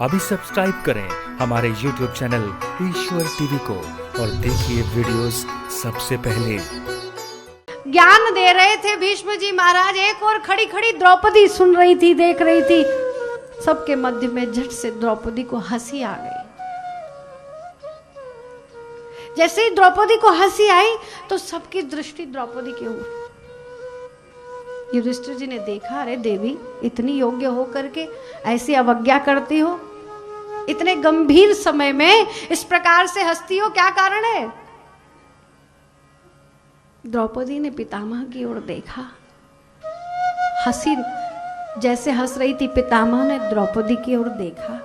अभी सब्सक्राइब करें हमारे YouTube चैनल ईश्वर टीवी को और देखिए वीडियोस सबसे पहले। ज्ञान दे रहे थे भीष्म जी महाराज, एक और खड़ी खड़ी द्रौपदी सुन रही थी, देख रही थी। सबके मध्य में झट से द्रौपदी को हंसी आ गई। जैसे ही द्रौपदी को हंसी आई तो सबकी दृष्टि द्रौपदी की ओर। युधिष्ठिर जी ने देखा, अरे देवी, इतनी योग्य होकर के ऐसी अवज्ञा करती हो, इतने गंभीर समय में इस प्रकार से हंसती हो, क्या कारण है? द्रौपदी ने पितामह की ओर देखा, हंसी जैसे हंस रही थी, पितामह ने द्रौपदी की ओर देखा।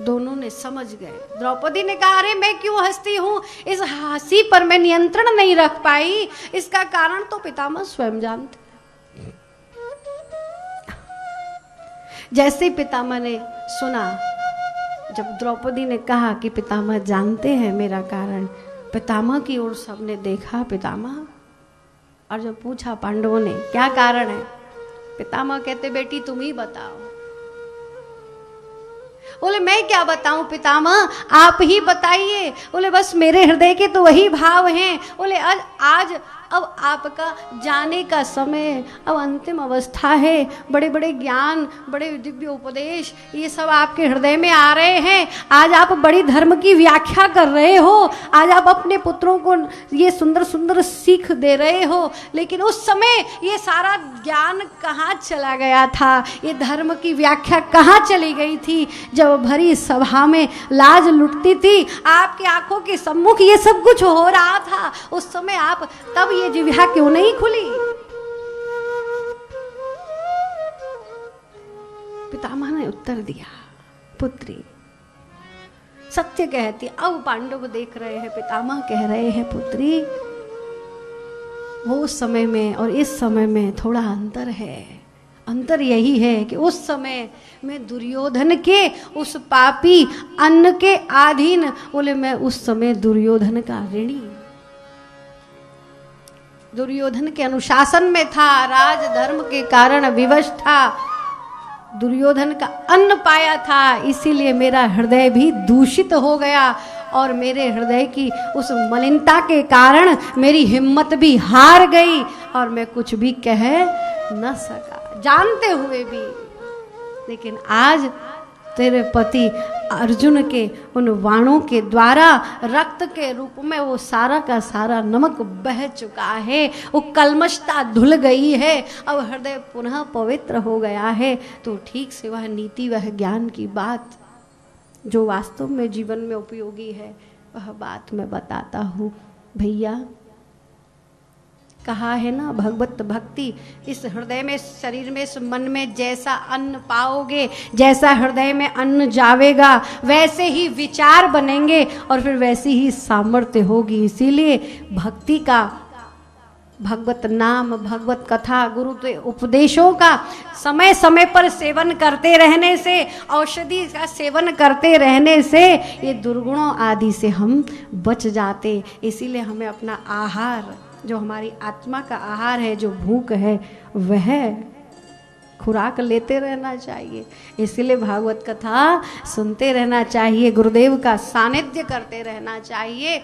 दोनों ने समझ गए। द्रौपदी ने कहा, अरे मैं क्यों हंसती हूं, इस हंसी पर मैं नियंत्रण नहीं रख पाई, इसका कारण तो पितामह स्वयं जानते। जैसे ही पितामह ने सुना, जब द्रौपदी ने कहा कि पितामह जानते हैं मेरा कारण, पितामह की ओर सबने देखा, पितामह। और जब पूछा पांडवों ने क्या कारण है, पितामह कहते, बेटी तुम ही बताओ। बोले मैं क्या बताऊं पितामह, आप ही बताइए। बोले बस मेरे हृदय के तो वही भाव हैं। बोले आज अब आपका जाने का समय, अब अंतिम अवस्था है। बड़े बड़े ज्ञान, बड़े दिव्य उपदेश, ये सब आपके हृदय में आ रहे हैं। आज आप बड़ी धर्म की व्याख्या कर रहे हो, आज आप अपने पुत्रों को ये सुंदर सुंदर सीख दे रहे हो, लेकिन उस समय ये सारा ज्ञान कहाँ चला गया था, ये धर्म की व्याख्या कहाँ चली गई थी? जब भरी सभा में लाज लुटती थी, आपकी आंखों के सम्मुख ये सब कुछ हो रहा था, उस समय आप तब ये जिह्वा क्यों नहीं खुली? पितामह ने उत्तर दिया, पुत्री सत्य कहती। अब पांडव देख रहे हैं, पितामह कह रहे हैं, पुत्री वो उस समय में और इस समय में थोड़ा अंतर है। अंतर यही है कि उस समय में दुर्योधन के उस पापी अन्न के अधीन, बोले मैं उस समय दुर्योधन का ऋणी, दुर्योधन के अनुशासन में था, राजधर्म के कारण विवश था, दुर्योधन का अन्न पाया था, इसीलिए मेरा हृदय भी दूषित हो गया और मेरे हृदय की उस मलिनता के कारण मेरी हिम्मत भी हार गई और मैं कुछ भी कह न सका, जानते हुए भी। लेकिन आज तेरे पति अर्जुन के उन वाणों के द्वारा रक्त के रूप में वो सारा का सारा नमक बह चुका है, वो कलमशता धुल गई है, अब हृदय पुनः पवित्र हो गया है। तो ठीक से वह नीति, वह ज्ञान की बात जो वास्तव में जीवन में उपयोगी है, वह बात मैं बताता हूँ। भैया, कहा है ना, भगवत भक्ति इस हृदय में, शरीर में, इस मन में जैसा अन्न पाओगे, जैसा हृदय में अन्न जावेगा, वैसे ही विचार बनेंगे और फिर वैसी ही सामर्थ्य होगी। इसीलिए भक्ति का, भगवत नाम, भगवत कथा, गुरु के उपदेशों का समय समय पर सेवन करते रहने से, औषधि का सेवन करते रहने से ये दुर्गुणों आदि से हम बच जाते। इसीलिए हमें अपना आहार, जो हमारी आत्मा का आहार है, जो भूख है, वह खुराक लेते रहना चाहिए। इसीलिए भागवत कथा सुनते रहना चाहिए, गुरुदेव का सानिध्य करते रहना चाहिए।